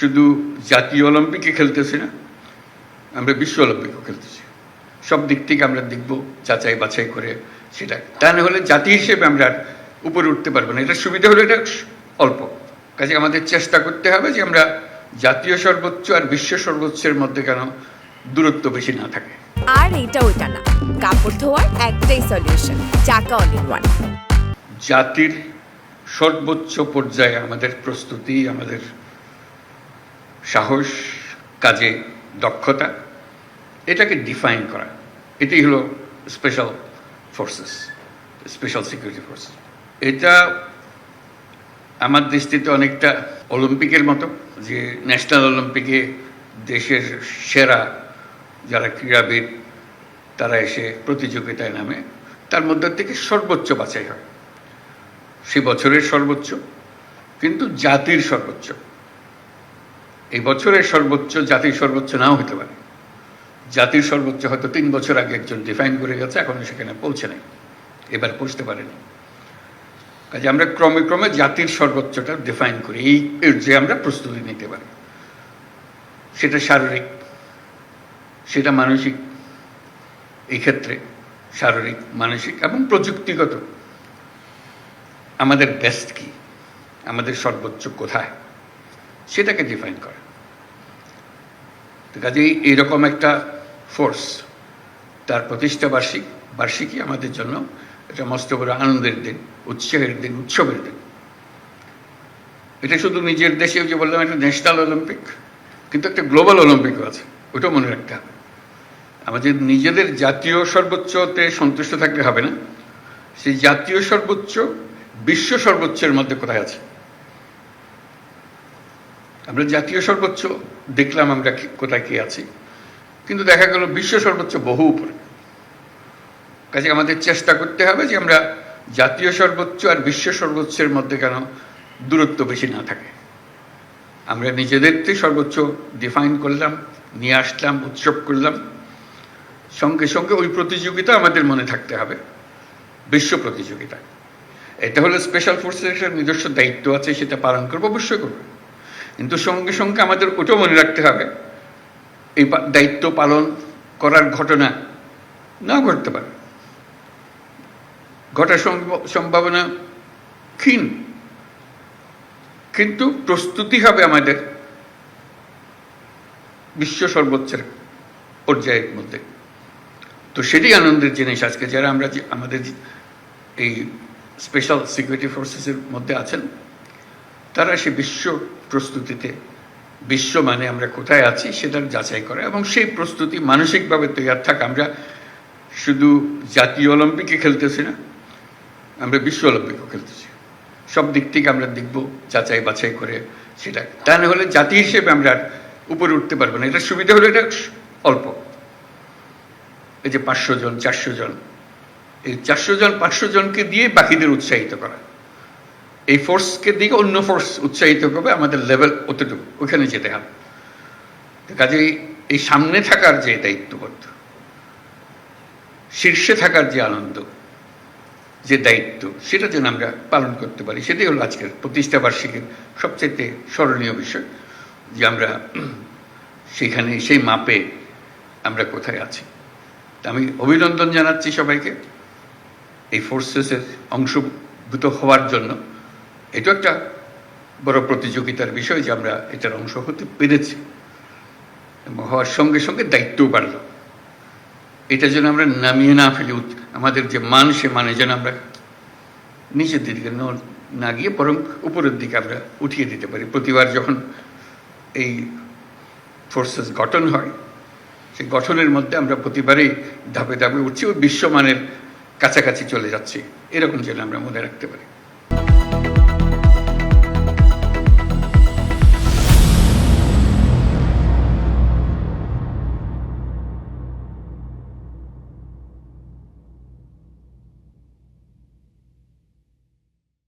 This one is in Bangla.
শুধু জাতীয় অলিম্পিকে খেলতেছি না, আমরা বিশ্ব অলিম্পিকও খেলতেছি। সব দিক থেকে আমরা দেখব যাচাই বাছাই করে সেটা। তা না হলে জাতি হিসেবে আমরা উপরে উঠতে পারবো না। এটা সুবিধা হলো এটা অল্প, কাজে আমাদের চেষ্টা করতে হবে যে আমরা জাতীয় সর্বোচ্চ আর বিশ্ব সর্বোচ্চের মধ্যে কেন দূরত্ব বেশি না থাকে। আর এটা ওইটা না, কাপড় ধোয়ার একটাই সলিউশন, চাকা অল ইন ওয়ান। জাতির সর্বোচ্চ পর্যায়ে আমাদের প্রস্তুতি, আমাদের সাহস, কাজে দক্ষতা, এটাকে ডিফাইন করা, এটাই হলো special forces, special security forces. এটা আমার দৃষ্টিতে অনেকটা অলিম্পিকের মতো, যে ন্যাশনাল অলিম্পিকে দেশের সেরা যারা ক্রীড়াবিদ তারা এসে প্রতিযোগিতায় নামে, তার মধ্যে থেকে সর্বোচ্চ বাছাই হয়। সে বছরের সর্বোচ্চ, কিন্তু জাতির সর্বোচ্চ। এই বছরের সর্বোচ্চ জাতির সর্বোচ্চ নাও হতে পারে। জাতির সর্বোচ্চ হয়তো 3 বছর আগে একজন ডিফাইন করে গেছে, এখনো সেখানে পৌঁছে নেই, এবার পৌঁছতে পারেনি। কাজে আমরা ক্রমে ক্রমে জাতির সর্বোচ্চটা ডিফাইন করি, এর যে আমরা প্রস্তুতি নিতে পারি। সেটা শারীরিক, সেটা মানসিক, এই ক্ষেত্রে শারীরিক, মানসিক এবং প্রযুক্তিগত আমাদের বেস্ট কি, আমাদের সর্বোচ্চ কোথায়, সেটাকে ডিফাইন করে। কাজেই এইরকম একটা ফোর্স, তার প্রতিষ্ঠা বার্ষিকী আমাদের জন্য এটা মস্ত বড় আনন্দের দিন, উৎসাহের দিন, উৎসবের দিন। এটা শুধু নিজের দেশে, যে বললাম একটা ন্যাশনাল অলিম্পিক, কিন্তু একটা গ্লোবাল অলিম্পিকও আছে, ওটাও মনে রাখতে হবে। আমাদের নিজেদের জাতীয় সর্বোচ্চতে সন্তুষ্ট থাকলে হবে না, সেই জাতীয় সর্বোচ্চ বিশ্ব সর্বোচ্চের মধ্যে কোথায় আছে। আমরা জাতীয় সর্বোচ্চ দেখলাম আমরা কোথায় কি আছি, কিন্তু দেখা গেল বিশ্ব সর্বোচ্চ বহু উপরে। কাজে আমাদের চেষ্টা করতে হবে যে আমরা জাতীয় সর্বোচ্চ আর বিশ্ব সর্বোচ্চের মধ্যে কেন দূরত্ব বেশি না থাকে। আমরা নিজেদেরকে সর্বোচ্চ ডিফাইন করলাম, নিয়ে আসলাম, উৎসব করলাম, সঙ্গে সঙ্গে ওই প্রতিযোগিতা আমাদের মনে থাকতে হবে, বিশ্ব প্রতিযোগিতা। এটা হলো স্পেশাল ফোর্সের একটা নিজস্ব দায়িত্ব আছে, সেটা পালন করবো, অবশ্যই করবো। কিন্তু সঙ্গে সঙ্গে আমাদের ওটাও মনে রাখতে হবে এই দায়িত্ব পালন করার ঘটনা না ঘটতে পারে, ঘটার সম্ভাবনা ক্ষীণ, কিন্তু প্রস্তুতি হবে আমাদের বিশ্ব সর্বোচ্চের পর্যায়ের মধ্যে। তো সেটাই আনন্দের জিনিস আজকে যারা আমরা আমাদের এই স্পেশাল সিকিউরিটি ফোর্সেসের মধ্যে আছেন, তারা সে বিশ্ব প্রস্তুতিতে, বিশ্ব মানে আমরা কোথায় আছি সেটার যাচাই করে, এবং সেই প্রস্তুতি মানসিকভাবে তৈরি থাকা। আমরা শুধু জাতীয় অলিম্পিকে খেলতেছি না, আমরা বিশ্ব অলিম্পিকও খেলতেছি। সব দিক থেকে আমরা দেখব যাচাই বাছাই করে সেটা। তা না হলে জাতি হিসেবে আমরা উপরে উঠতে পারবো না। এটা সুবিধা হলো এটা অল্প। এই যে 500 জন 400 জন, এই 400 জন 500 জনকে দিয়ে বাকিদের উৎসাহিত করা, এই ফোর্সকে দিকে অন্য ফোর্স উৎসাহিত করবে, আমাদের লেভেল অতটুকু, ওখানে যেতে হবে। কাজেই এই সামনে থাকার যে দায়িত্ববোধ, শীর্ষে থাকার যে আনন্দ, যে দায়িত্ব, সেটা যেন আমরা পালন করতে পারি, সেটাই হলো আজকের প্রতিষ্ঠা বার্ষিকীর সবচেয়ে স্মরণীয় বিষয়, যে আমরা সেখানে সেই মাপে আমরা কোথায় আছি। আমি অভিনন্দন জানাচ্ছি সবাইকে এই ফোর্সেসের অংশভূত হওয়ার জন্য। এটা একটা বড় প্রতিযোগিতার বিষয় যে আমরা এটার অংশ হতে পেরেছি, এবং হওয়ার সঙ্গে সঙ্গে দায়িত্বও বাড়ল। এটা যেন আমরা নামিয়ে না ফেলি, আমাদের যে মান, সে মানে যেন আমরা নিচের দিকে না গিয়ে বরং উপরের দিকে আমরা উঠিয়ে দিতে পারি। প্রতিবার যখন এই ফোর্সেস গঠন হয়, সেই গঠনের মধ্যে আমরা প্রতিবারেই ধাপে ধাপে উঠছি, ওই বিশ্বমানের কাছাকাছি চলে যাচ্ছি, এরকম যেন আমরা মনে রাখতে পারি।